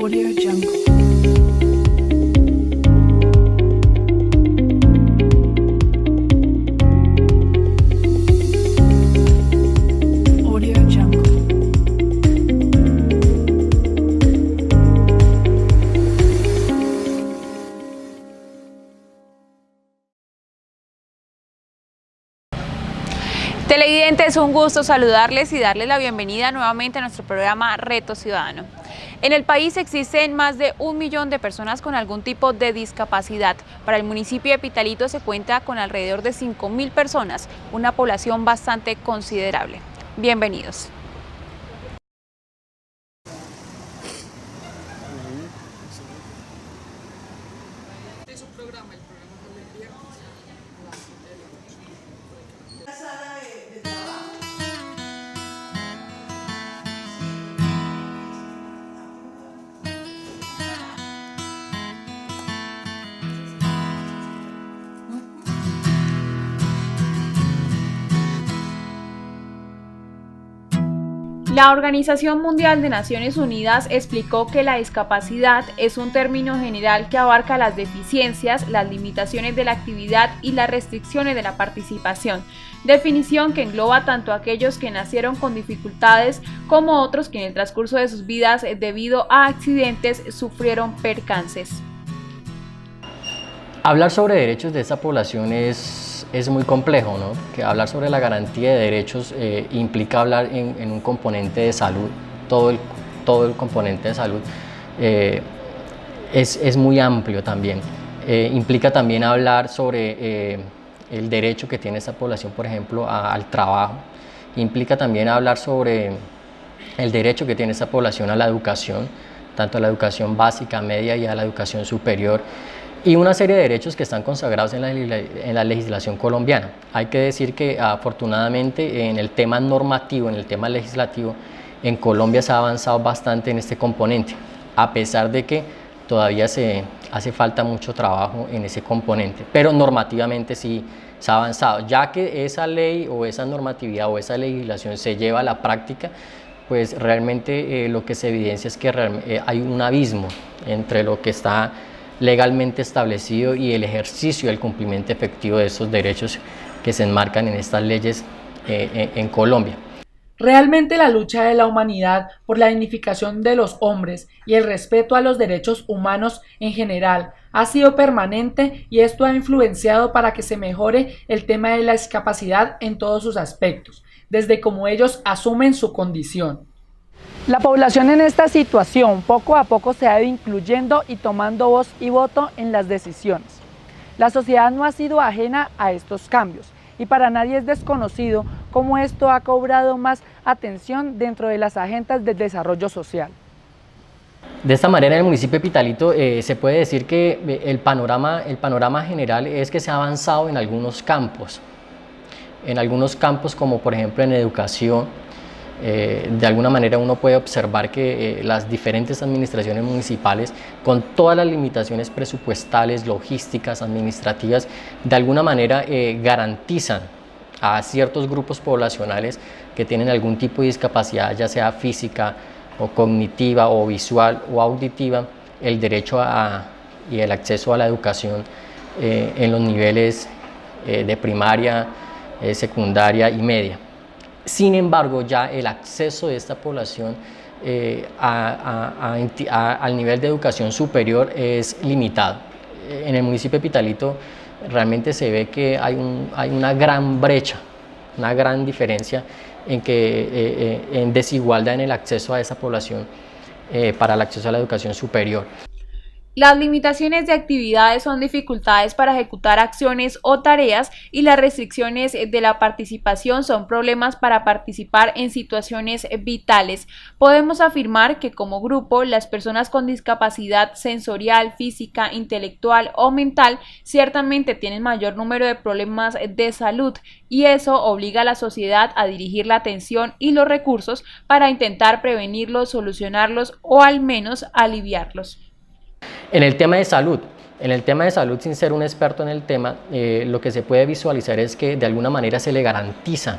Audio Jungle. Audio Jungle. Televidentes, un gusto saludarles y darles la bienvenida nuevamente a nuestro programa Reto Ciudadano. En el país existen más de 1 millón de personas con algún tipo de discapacidad. Para el municipio de Pitalito se cuenta con alrededor de 5.000 personas, una población bastante considerable. Bienvenidos. La Organización Mundial de Naciones Unidas explicó que la discapacidad es un término general que abarca las deficiencias, las limitaciones de la actividad y las restricciones de la participación, definición que engloba tanto a aquellos que nacieron con dificultades como otros que en el transcurso de sus vidas debido a accidentes sufrieron percances. Hablar sobre derechos de esta población es muy complejo, ¿no? Que hablar sobre la garantía de derechos implica hablar en un componente de salud, todo el componente de salud es muy amplio también. Implica también hablar sobre el derecho que tiene esta población, por ejemplo, al trabajo. Implica también hablar sobre el derecho que tiene esta población a la educación, tanto a la educación básica, media y a la educación superior. Y una serie de derechos que están consagrados en la legislación colombiana. Hay que decir que afortunadamente en el tema normativo, en el tema legislativo, en Colombia se ha avanzado bastante en este componente, a pesar de que todavía se hace falta mucho trabajo en ese componente, pero normativamente sí se ha avanzado, ya que esa ley o esa normatividad o esa legislación se lleva a la práctica, pues realmente lo que se evidencia es que hay un abismo entre lo que está legalmente establecido y el ejercicio del cumplimiento efectivo de esos derechos que se enmarcan en estas leyes en Colombia. Realmente la lucha de la humanidad por la dignificación de los hombres y el respeto a los derechos humanos en general ha sido permanente y esto ha influenciado para que se mejore el tema de la discapacidad en todos sus aspectos, desde cómo ellos asumen su condición. La población en esta situación poco a poco se ha ido incluyendo y tomando voz y voto en las decisiones. La sociedad no ha sido ajena a estos cambios y para nadie es desconocido cómo esto ha cobrado más atención dentro de las agendas del desarrollo social. De esta manera en el municipio de Pitalito se puede decir que el panorama general es que se ha avanzado en algunos campos como por ejemplo en educación. De alguna manera uno puede observar que las diferentes administraciones municipales, con todas las limitaciones presupuestales, logísticas, administrativas, de alguna manera garantizan a ciertos grupos poblacionales que tienen algún tipo de discapacidad, ya sea física o cognitiva o visual o auditiva, el derecho y el acceso a la educación en los niveles de primaria, secundaria y media. Sin embargo, ya el acceso de esta población al nivel de educación superior es limitado. En el municipio de Pitalito realmente se ve que hay una gran brecha, una gran diferencia en desigualdad en el acceso a esa población para el acceso a la educación superior. Las limitaciones de actividades son dificultades para ejecutar acciones o tareas y las restricciones de la participación son problemas para participar en situaciones vitales. Podemos afirmar que como grupo las personas con discapacidad sensorial, física, intelectual o mental ciertamente tienen mayor número de problemas de salud y eso obliga a la sociedad a dirigir la atención y los recursos para intentar prevenirlos, solucionarlos o al menos aliviarlos. En el tema de salud, sin ser un experto en el tema, lo que se puede visualizar es que de alguna manera se le garantiza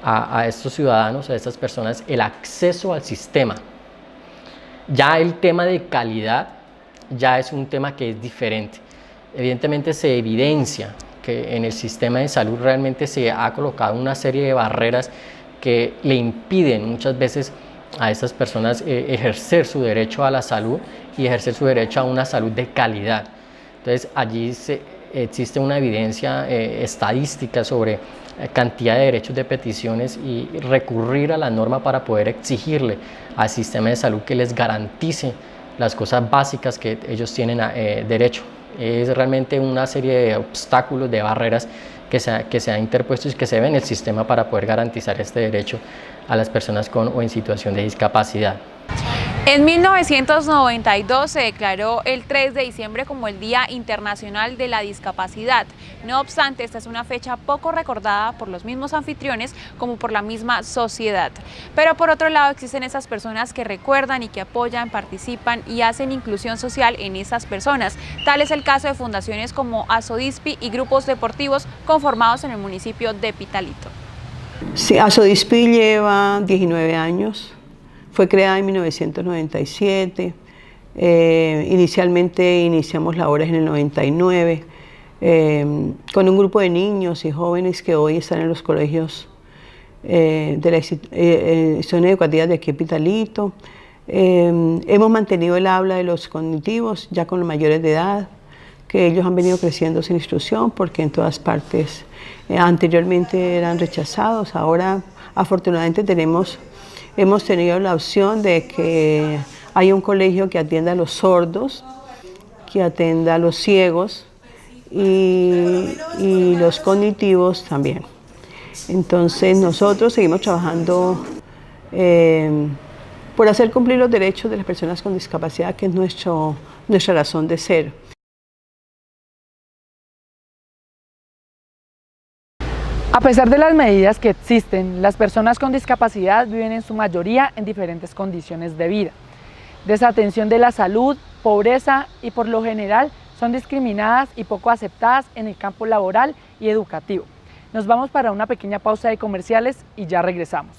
a estos ciudadanos, a estas personas, el acceso al sistema. Ya el tema de calidad ya es un tema que es diferente. Evidentemente se evidencia que en el sistema de salud realmente se ha colocado una serie de barreras que le impiden muchas veces a estas personas ejercer su derecho a la salud y ejercer su derecho a una salud de calidad. Entonces allí existe una evidencia estadística sobre cantidad de derechos de peticiones y recurrir a la norma para poder exigirle al sistema de salud que les garantice las cosas básicas que ellos tienen derecho. Es realmente una serie de obstáculos, de barreras que se ha interpuesto y que se ve en el sistema para poder garantizar este derecho a las personas con o en situación de discapacidad. En 1992 se declaró el 3 de diciembre como el Día Internacional de la Discapacidad. No obstante, esta es una fecha poco recordada por los mismos anfitriones como por la misma sociedad. Pero por otro lado existen esas personas que recuerdan y que apoyan, participan y hacen inclusión social en esas personas. Tal es el caso de fundaciones como Asodispi y grupos deportivos conformados en el municipio de Pitalito. Sí, Asodispi lleva 19 años. Fue creada en 1997, inicialmente iniciamos labores en el 99, con un grupo de niños y jóvenes que hoy están en los colegios de la institución educativa de aquí en Pitalito. Hemos mantenido el habla de los cognitivos, ya con los mayores de edad, que ellos han venido creciendo sin instrucción porque en todas partes anteriormente eran rechazados. Ahora afortunadamente hemos tenido la opción de que haya un colegio que atienda a los sordos, que atienda a los ciegos y los cognitivos también. Entonces nosotros seguimos trabajando por hacer cumplir los derechos de las personas con discapacidad, que es nuestra razón de ser. A pesar de las medidas que existen, las personas con discapacidad viven en su mayoría en diferentes condiciones de vida. Desatención de la salud, pobreza y por lo general son discriminadas y poco aceptadas en el campo laboral y educativo. Nos vamos para una pequeña pausa de comerciales y ya regresamos.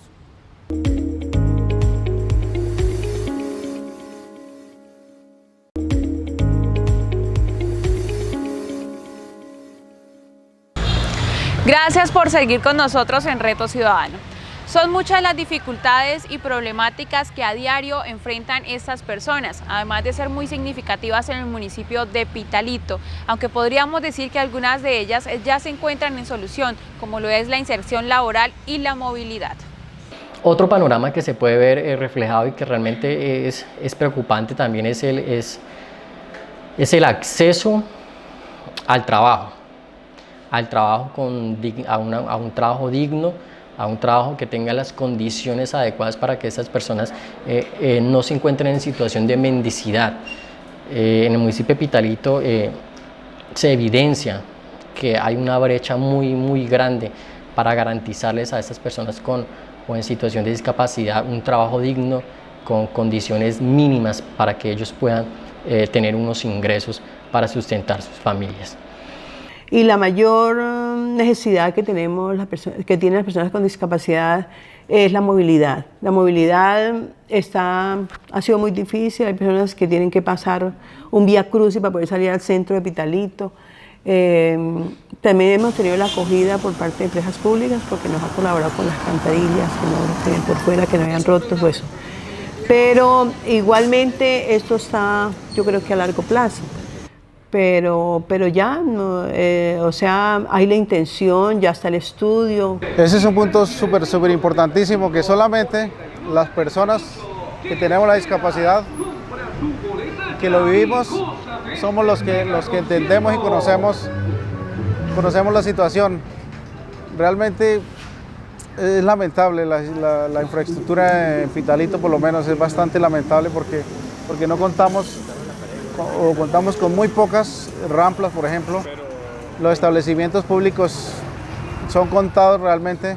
Gracias por seguir con nosotros en Reto Ciudadano. Son muchas las dificultades y problemáticas que a diario enfrentan estas personas, además de ser muy significativas en el municipio de Pitalito, aunque podríamos decir que algunas de ellas ya se encuentran en solución, como lo es la inserción laboral y la movilidad. Otro panorama que se puede ver reflejado y que realmente es preocupante también es el acceso al trabajo a un trabajo digno, a un trabajo que tenga las condiciones adecuadas para que estas personas no se encuentren en situación de mendicidad. En el municipio de Pitalito se evidencia que hay una brecha muy grande para garantizarles a estas personas con o en situación de discapacidad un trabajo digno con condiciones mínimas para que ellos puedan tener unos ingresos para sustentar sus familias. Y la mayor necesidad que tienen las personas con discapacidad es la movilidad. La movilidad ha sido muy difícil, hay personas que tienen que pasar un vía crucis para poder salir al centro de Pitalito. También hemos tenido la acogida por parte de empresas públicas porque nos ha colaborado con las alcantarillas que no, por fuera, que no habían roto, pues. Pero igualmente esto está, yo creo que a largo plazo. Pero ya, no, o sea, hay la intención, ya está el estudio. Ese es un punto súper importantísimo, que solamente las personas que tenemos la discapacidad, que lo vivimos, somos los que entendemos y conocemos la situación. Realmente es lamentable, la infraestructura en Pitalito por lo menos es bastante lamentable porque no contamos con muy pocas rampas, por ejemplo. Los establecimientos públicos son contados realmente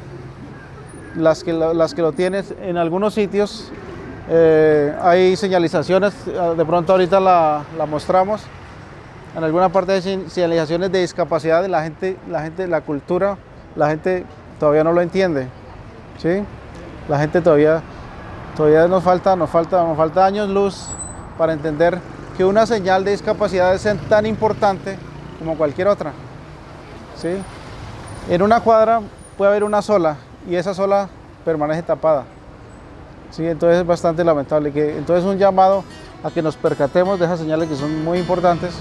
las que lo tienen. En algunos sitios hay señalizaciones, de pronto ahorita la mostramos. En alguna parte hay señalizaciones de discapacidad, la gente, la cultura, la gente todavía no lo entiende, ¿sí? La gente todavía Todavía nos falta años luz para entender que una señal de discapacidad es tan importante como cualquier otra. ¿Sí? En una cuadra puede haber una sola y esa sola permanece tapada. ¿Sí? Entonces es bastante lamentable. Entonces un llamado a que nos percatemos de esas señales que son muy importantes.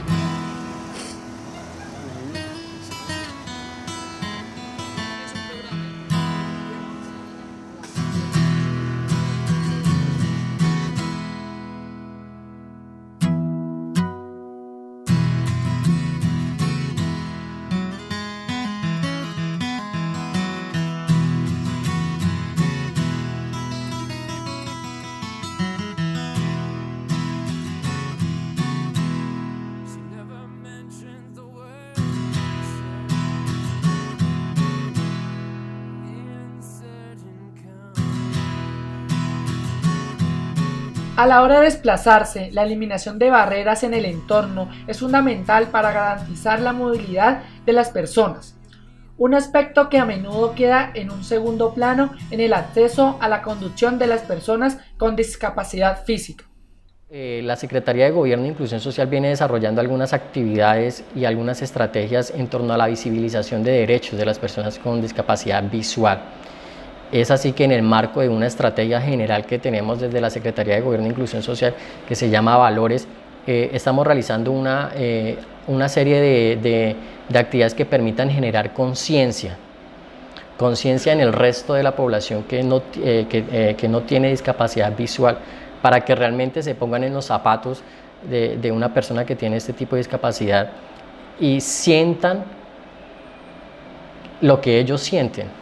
A la hora de desplazarse, la eliminación de barreras en el entorno es fundamental para garantizar la movilidad de las personas, un aspecto que a menudo queda en un segundo plano en el acceso a la conducción de las personas con discapacidad física. La Secretaría de Gobierno e Inclusión Social viene desarrollando algunas actividades y algunas estrategias en torno a la visibilización de derechos de las personas con discapacidad visual. Es así que en el marco de una estrategia general que tenemos desde la Secretaría de Gobierno e Inclusión Social, que se llama Valores, estamos realizando una serie de actividades que permitan generar conciencia en el resto de la población que no tiene discapacidad visual, para que realmente se pongan en los zapatos de una persona que tiene este tipo de discapacidad y sientan lo que ellos sienten.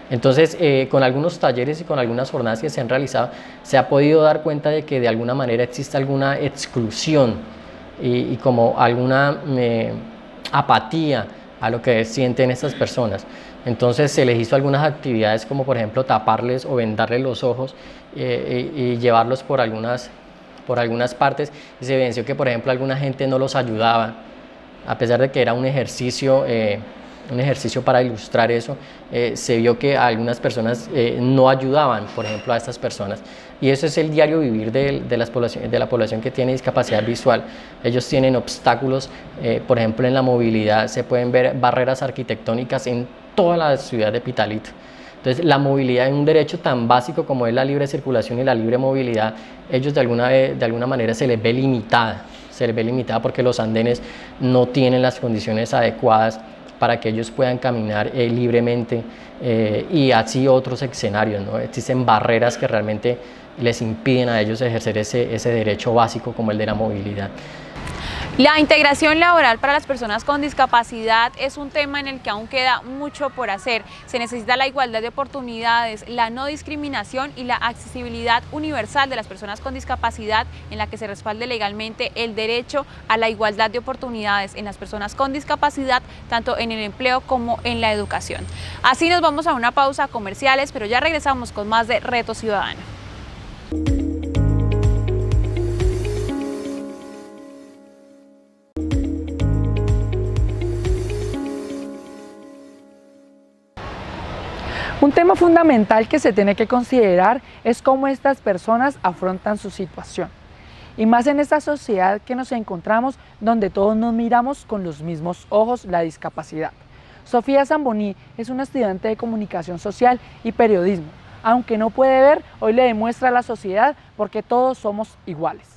Entonces, con algunos talleres y con algunas jornadas que se han realizado, se ha podido dar cuenta de que de alguna manera existe alguna exclusión y como alguna apatía a lo que sienten estas personas. Entonces se les hizo algunas actividades como por ejemplo taparles o vendarles los ojos y llevarlos por algunas partes, y se evidenció que por ejemplo alguna gente no los ayudaba, a pesar de que era un ejercicio para ilustrar eso. Se vio que algunas personas no ayudaban, por ejemplo, a estas personas. Y eso es el diario vivir de la población que tiene discapacidad visual. Ellos tienen obstáculos, por ejemplo, en la movilidad. Se pueden ver barreras arquitectónicas en toda la ciudad de Pitalito. Entonces, la movilidad es un derecho tan básico como es la libre circulación y la libre movilidad. Ellos de alguna manera se les ve limitada. Se les ve limitada porque los andenes no tienen las condiciones adecuadas para que ellos puedan caminar libremente, y así otros escenarios, ¿no? Existen barreras que realmente les impiden a ellos ejercer ese derecho básico como el de la movilidad. La integración laboral para las personas con discapacidad es un tema en el que aún queda mucho por hacer. Se necesita la igualdad de oportunidades, la no discriminación y la accesibilidad universal de las personas con discapacidad, en la que se respalde legalmente el derecho a la igualdad de oportunidades en las personas con discapacidad, tanto en el empleo como en la educación. Así nos vamos a una pausa comerciales, pero ya regresamos con más de Reto Ciudadano. Un tema fundamental que se tiene que considerar es cómo estas personas afrontan su situación. Y más en esta sociedad que nos encontramos, donde todos nos miramos con los mismos ojos la discapacidad. Sofía Zamboní es una estudiante de comunicación social y periodismo. Aunque no puede ver, hoy le demuestra a la sociedad porque todos somos iguales.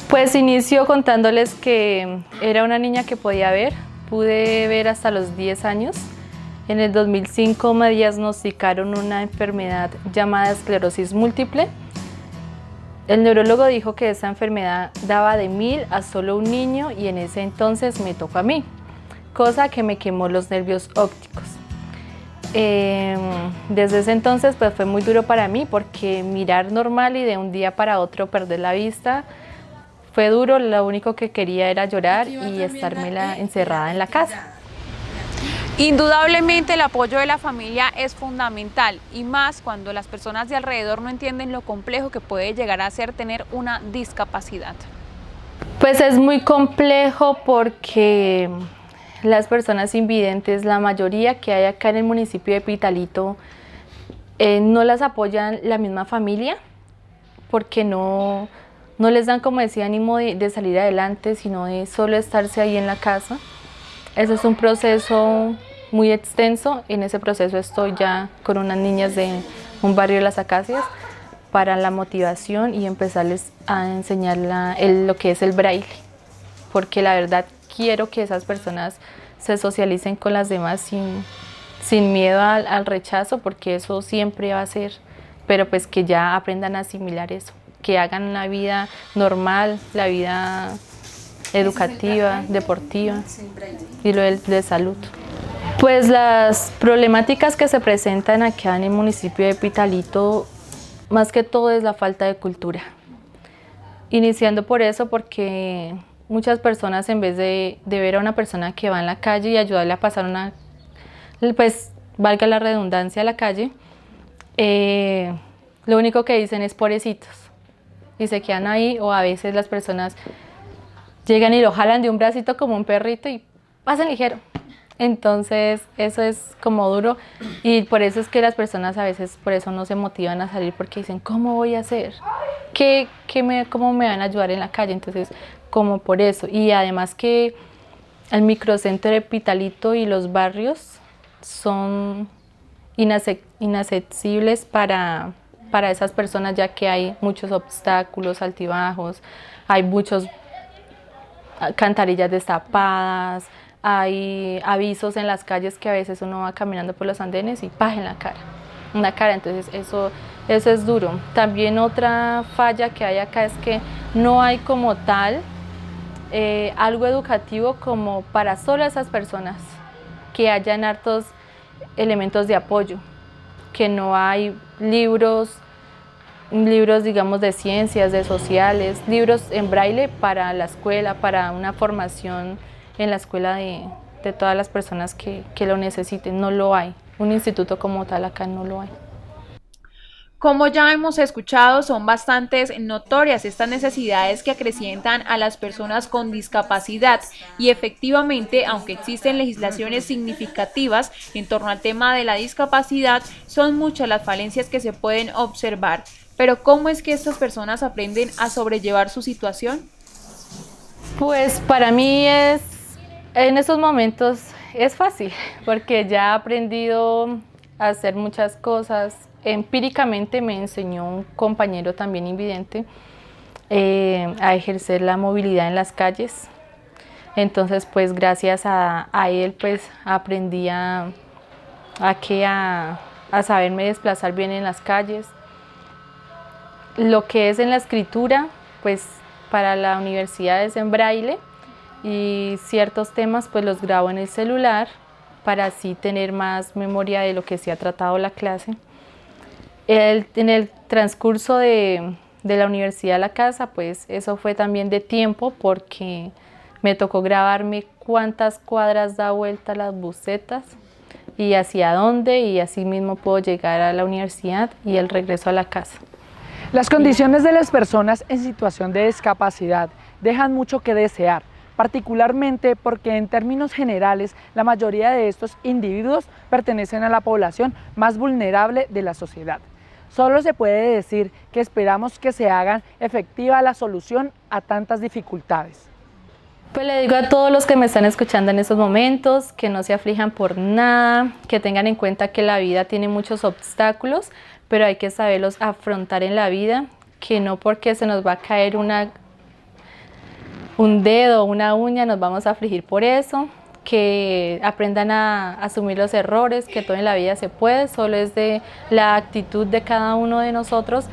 Pues inicio contándoles que era una niña que podía ver, pude ver hasta los 10 años. En el 2005 me diagnosticaron una enfermedad llamada esclerosis múltiple. El neurólogo dijo que esa enfermedad daba de 1000 a solo un niño y en ese entonces me tocó a mí, cosa que me quemó los nervios ópticos. Desde ese entonces pues fue muy duro para mí porque mirar normal y de un día para otro perder la vista fue duro. Lo único que quería era llorar y estármela encerrada en la casa. Indudablemente el apoyo de la familia es fundamental y más cuando las personas de alrededor no entienden lo complejo que puede llegar a ser tener una discapacidad. Pues es muy complejo porque las personas invidentes, la mayoría que hay acá en el municipio de Pitalito, no las apoyan la misma familia porque no les dan, como decía, ánimo de salir adelante, sino de solo estarse ahí en la casa. Eso es un proceso muy extenso. En ese proceso estoy ya con unas niñas de un barrio de Las Acacias para la motivación y empezarles a enseñar lo que es el braille, porque la verdad quiero que esas personas se socialicen con las demás sin miedo al rechazo, porque eso siempre va a ser, pero pues que ya aprendan a asimilar eso, que hagan la vida normal, la vida educativa, deportiva y lo de salud. Pues las problemáticas que se presentan acá en el municipio de Pitalito, más que todo es la falta de cultura. Iniciando por eso, porque muchas personas, en vez de ver a una persona que va en la calle y ayudarle a pasar pues valga la redundancia, a la calle, lo único que dicen es pobrecitos y se quedan ahí, o a veces las personas llegan y lo jalan de un bracito como un perrito y pasan ligero. Entonces eso es como duro y por eso es que las personas a veces por eso no se motivan a salir, porque dicen, ¿cómo voy a hacer? ¿Cómo me van a ayudar en la calle? Entonces como por eso, y además que el microcentro de Pitalito y los barrios son inaccesibles para esas personas, ya que hay muchos obstáculos, altibajos, hay muchos cantarillas destapadas, hay avisos en las calles que a veces uno va caminando por los andenes y ¡pah! En la cara, entonces eso es duro. También otra falla que hay acá es que no hay como tal algo educativo como para solo esas personas, que hayan hartos elementos de apoyo, que no hay libros digamos de ciencias, de sociales, libros en braille para la escuela, para una formación en la escuela de todas las personas que lo necesiten. No lo hay, un instituto como tal acá no lo hay. Como ya hemos escuchado, son bastantes notorias estas necesidades que acrecientan a las personas con discapacidad y efectivamente, aunque existen legislaciones significativas en torno al tema de la discapacidad, son muchas las falencias que se pueden observar. Pero ¿cómo es que estas personas aprenden a sobrellevar su situación? Pues para mí en estos momentos es fácil, porque ya he aprendido a hacer muchas cosas. Empíricamente me enseñó un compañero también invidente a ejercer la movilidad en las calles. Entonces pues gracias a él pues aprendí a saberme desplazar bien en las calles. Lo que es en la escritura, pues para la universidad es en braille y ciertos temas pues los grabo en el celular para así tener más memoria de lo que se ha tratado la clase. En el transcurso de la universidad a la casa, pues eso fue también de tiempo, porque me tocó grabarme cuántas cuadras da vuelta las busetas y hacia dónde, y así mismo puedo llegar a la universidad y el regreso a la casa. Las condiciones de las personas en situación de discapacidad dejan mucho que desear, particularmente porque en términos generales la mayoría de estos individuos pertenecen a la población más vulnerable de la sociedad. Solo se puede decir que esperamos que se haga efectiva la solución a tantas dificultades. Pues le digo a todos los que me están escuchando en estos momentos que no se aflijan por nada, que tengan en cuenta que la vida tiene muchos obstáculos, pero hay que saberlos afrontar en la vida, que no porque se nos va a caer un dedo o una uña nos vamos a afligir por eso, que aprendan a asumir los errores, que todo en la vida se puede, solo es de la actitud de cada uno de nosotros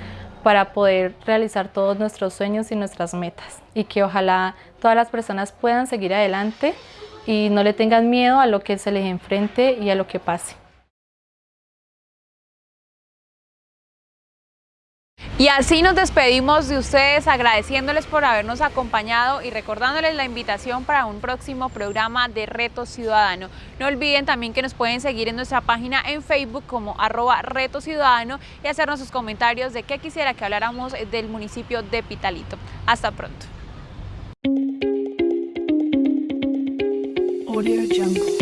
para poder realizar todos nuestros sueños y nuestras metas, y que ojalá todas las personas puedan seguir adelante y no le tengan miedo a lo que se les enfrente y a lo que pase. Y así nos despedimos de ustedes, agradeciéndoles por habernos acompañado y recordándoles la invitación para un próximo programa de Reto Ciudadano. No olviden también que nos pueden seguir en nuestra página en Facebook como @Reto Ciudadano y hacernos sus comentarios de qué quisiera que habláramos del municipio de Pitalito. Hasta pronto. Audio Jungle.